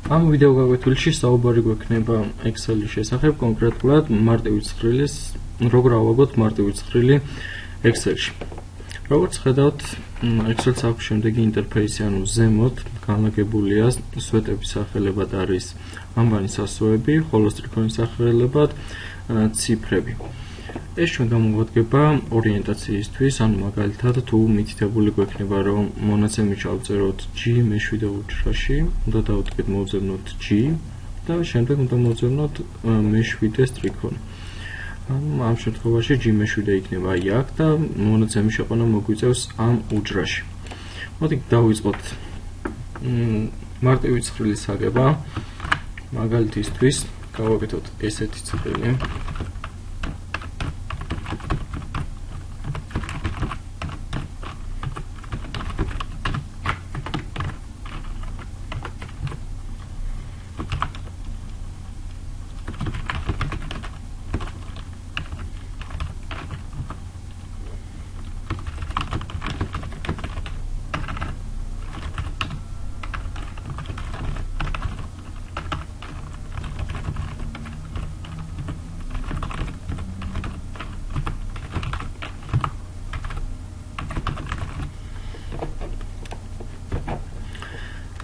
ამ ვიდეო გაკვეთილში საუბარი გვექნება Excel-ის შესახებ, კონკრეტულად მარტივი ცხრილის, როგორ ავაგოთ მარტივი ცხრილი Excel-ში. Როგორც ხედავთ, Excel-ს აქვს შემდეგი ინტერფეისი, ანუ ზემოთ განლაგებულია სვეტების სახელებად არის ანბანი სასოები, ხოლო სტრიქონის სახელებად ციფრები. ეს ჩვენ გამოვადგება ორიენტაციისთვის, ანუ მაგალითად თუ მითითებული გვექნება რომ მონაცემი ჩავწეროთ G მეშვიდე უჯრაში, უნდა დავუდგეთ მოვზებნოთ G და შემდეგ უნდა მოვზებნოთ მეშვიდე სტრიქონი. ამ შემთხვევაში G მეშვიდე იქნება აი აქ და მონაცემის შეყვანა მოგვიწევს ამ უჯრაში. მოდით დავიწყოთ მარტივი ცხრილის აგება. მაგალითისთვის გავაკეთოთ ესეთი ცხრილი.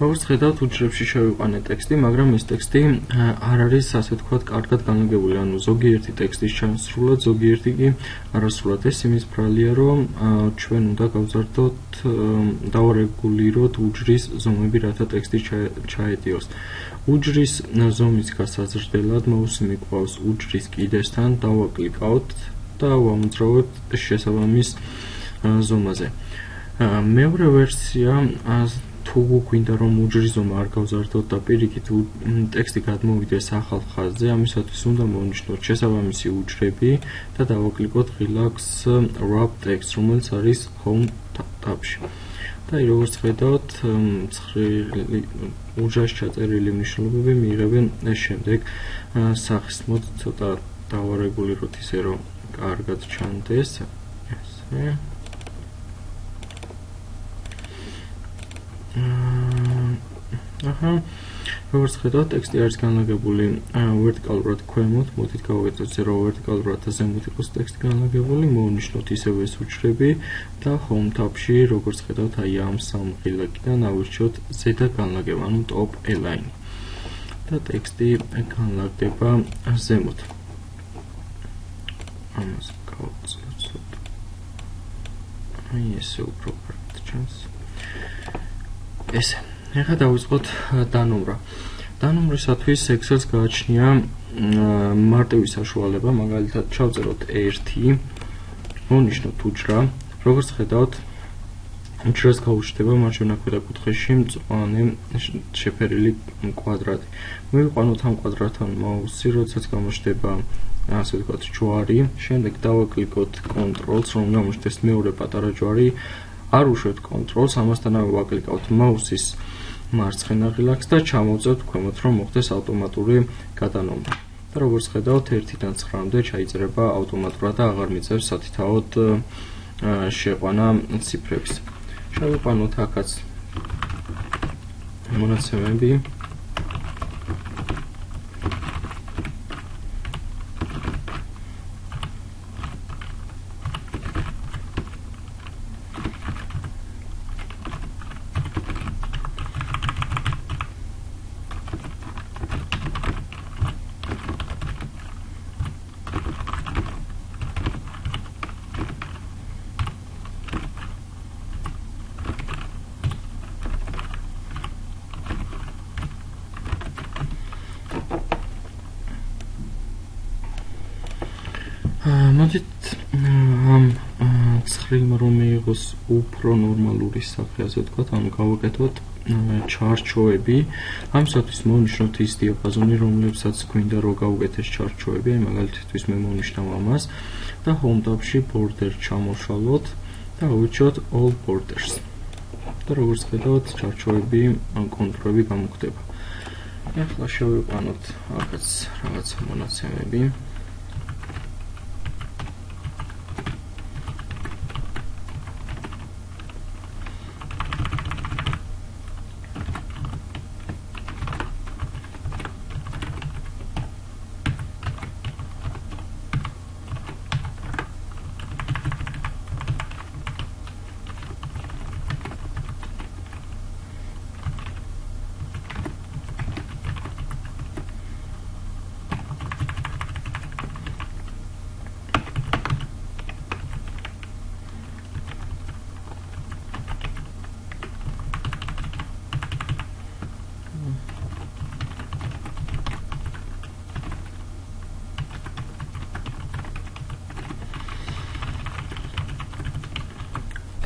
როგორც ხედავთ, უჯრებში შევიყვანე ტექსტი, მაგრამ ეს ტექსტი არ არის, ასე ვთქვათ, კარგად განლაგებული, ანუ ზოგიერთი ტექსტის ჩასრულად, ზოგიერთი კი არასრულად. ეს იმის ბრალია, რომ ჩვენ უნდა გავზარდოთ, დავარეგულიროთ უჯრის ზომები, რათა ტექსტი ჩაეტიოს. უჯრის ზომის გასაზრდელად მაუსი მიყვავს უჯრის კიდესთან, დავაკლიკავთ და ვამოძრავებთ შესაბამის ზომაზე. მეორე ვერსია თუ გვინდა რომ უჯრის ზომა არ გავზარდოთ და პირიქით ტექსტი გადმოვიდეს ახალ ხაზზე, ამისათვის უნდა მოვნიშნოთ შესაბამისი უჯრები და დავაკლიკოთ ღილაკს Wrap Text, რომელიც არის Home tab-ში. და როგორც ხედავთ, ცხრილი უჯრაში ჩაწერილი მნიშვნელობები მიიღებენ ეს შემდეგ სახის. მოდით ცოტა დავარეგულიროთ ისე რომ კარგად ჩანდეს. ესე როგორც ხედავთ, ტექსტი არის განლაგებული ვერტიკალურად ქვემოთ, მოდით გავაკეთოთ ისე რომ ვერტიკალურად და ზემოთ იყოს ტექსტი განლაგებული, მოვნიშნოთ ისევ ეს უჯრები და Home tab-ში, როგორც ხედავთ, აი ამ სამ ღილაკიდან ავირჩიოთ ზედა განლაგება, ანუ Top Align. და ტექსტი განლაგდება ზემოთ. ამას გავწევთ ცოტა. აი ესე უფრო კარგად ჩანს. ესე ეხლა დავიწყოთ დანომრა. დანომრისათვის Excel-ს გააჩნია მარტივი საშუალება, მაგალითად ჩავწეროთ 1, მოვნიშნოთ უჯრა. როგორც ხედავთ, უჯრას გაუჩნდება მარჯვენა ქვედა კუთხეში მწვანე შეფერილი კვადრატი. მოვიყვანოთ ამ კვადრატთან მაუსი, როდესაც გამოჩნდება ასე ვთქვათ ჯვარი, შემდეგ დავაკლიკოთ Ctrl-ს, რომ გამოჩნდეს მეორე პატარა ჯვარი. არ უშვებთ Ctrl-ს, ამასთანავე ვაკლიკავთ მაუსის მარცხენა ღილაკს და ჩამოვწევთ ქვემოთ, რომ მოხდეს ავტომატური გადანომრა. და როგორც ხედავთ, 1-დან 9-მდე ჩაიწერება ავტომატურად და აღარ მიწევს სათითაოდ შეყვანა ციფრების. შევიყვანოთ აქაც მონაცემები. მოდით ამ ცხრილმა რომ მიიღოს უფრო ნორმალური სახე, ასე ვთქვათ, ანუ გავაკეთოთ ჩარჩოები. ამისათვის მოვნიშნოთ ის დიაპაზონი, რომლებსაც გვინდა რომ გავუკეთეს ჩარჩოები, აი მაგალითისთვის მე მოვნიშნავ ამას და Home tab-ში border ჩამოვშალოთ და ავირჩიოთ All Borders. და როგორც ხედავთ, ჩარჩოები ან კონტურები გამოხდება. ეხლა შევიყვანოთ აქაც რაღაც მონაცემები.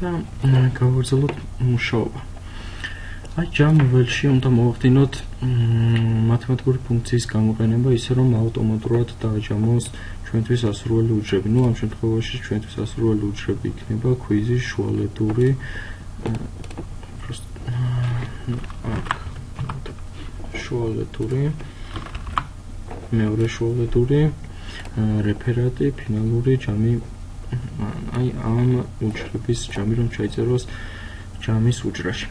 და გავაგრძელოთ მუშაობა. აი ჯამი ველში უნდა მოვახდინოთ მათემატიკური ფუნქციის გამოყენება ისე რომ ავტომატურად დააჯამოს ჩვენთვის ასურველი უჯრები. ნუ ამ შემთხვევაში ჩვენთვის ასურველი უჯრები იქნება კვიზის შუალედური შუალედური მეორე შუალედური რეფერატი ფინალური ჯამი აი ამ უჯრების ჯამი რომ ჩაიწეროს ჯამის უჯრაში.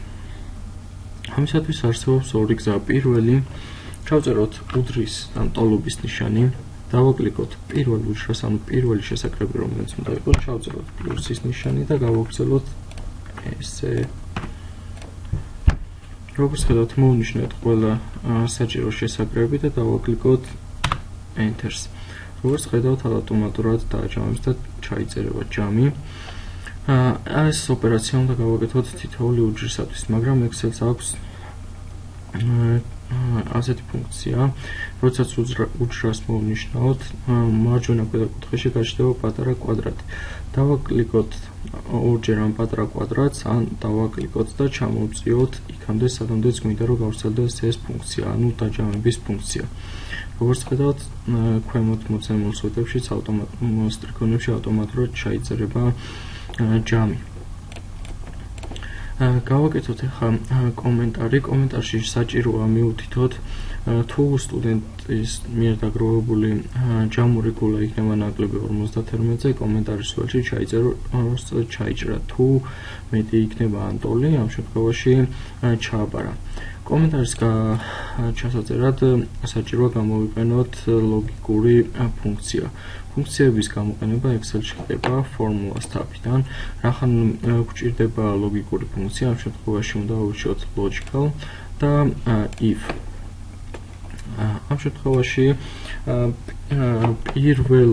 ამისათვის არსებობს ორი გზა. პირველი, ჩავწეროთ უდრის ან ტოლობის ნიშანი, დავაკლიკოთ პირველ უჯრას, ანუ პირველი შესაკრები რომელიც უნდა იყოს, ჩავწეროთ პლუსის ნიშანი და გავაგრძელოთ ესე. როგორც ხედავთ, მოვნიშნეთ ყველა საჭირო შესაკრები და დავაკლიკოთ Enter-ს. როგორც ხედავთ, ავტომატურად დააჯამებს და ჩაიწერება ჯამი. ეს ოპერაცია უნდა გავაკეთოთ თითოეული უჯრისათვის, მაგრამ Excel-ს აქვს ასეთი ფუნქცია, როდესაც უჯრას მოვნიშნავთ, მარჯვენა ქვედა კუთხეში გაჩნდება პატარა კვადრატი. დავაკლიკოთ ორჯერ ამ პატარა კვადრატს, ან დავაკლიკოთ და ჩამოვწიოთ იქამდე, სადამდეც გვინდა რომ გავრცელდეს ეს ფუნქცია, ანუ დაჯამების ფუნქცია. როგორც ხედავთ, ქვემოთ მოცემულ სვეტებშიც სტრიქონებში ავტომატურად ჩაიწერება ჯამი. გავაკეთოთ ახლა კომენტარი. კომენტარში საჭიროა მივუთითოთ თუ სტუდენტის მიერ დაგროვებული ჯამური გულა იქნება ნაკლები 52-ზე, კომენტარის ველში ჩაიჭრა. თუ მეტი იქნება ანტოლი, ამ შემთხვევაში ჩააბარა. კომენტარის ჩასაწერად საჭიროა გამოვიყენოთ ლოგიკური ფუნქცია. ფუნქციების გამოყენება Excel-ში ხდება ფორმულას თაფიდან. რახან გვჭირდება ლოგიკური ფუნქცია, ამ შემთხვევაში უნდა ავირჩიოთ logical და if. ამ შემთხვევაში პირველ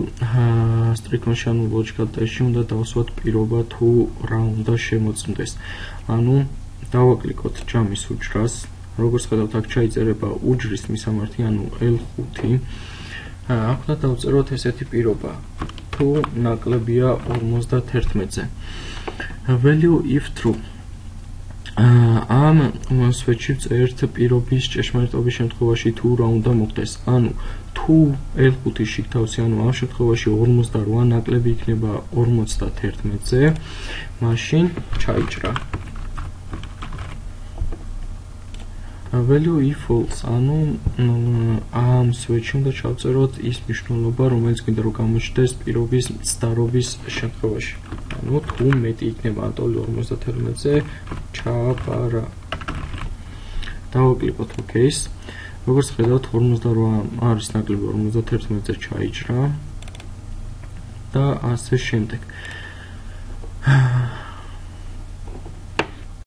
სტრიქონში, ანუ logical test-ში უნდა დავსვათ პირობა თუ რა უნდა შემოწმდეს. ანუ დავაკლიკოთ ჯამის უჯრას. როგორც ხედავთ, აქ ჩაიწერება უჯრის მისამართი, ანუ L5. აქ უნდა დავწეროთ ესეთი პირობა, თუ ნაკლებია 51-ზე. Value if true. ამ სვეტში ვწერთ პირობის ჭეშმარიტობის შემთხვევაში თუ რა უნდა მოხდეს. ანუ თუ L5 შიგთავსი, ანუ ამ შემთხვევაში 48 ნაკლები იქნება 51-ზე, მაშინ ჩაიჭრა. Value if false, ანუ ამ სვეტში უნდა ჩავწეროთ ის მნიშვნელობა, რომელიც გვინდა რომ გამოჩნდეს პირობის მცდარობის შემთხვევაში. ანუ თუ მეტი იქნება ანტოლი 52-ზე, ჩააბარა. დავაკლიკოთ OK-ს. როგორც ხედავთ, 48 არის ნაკლები 51-ზე ჩაიჭრა და ასე შემდეგ.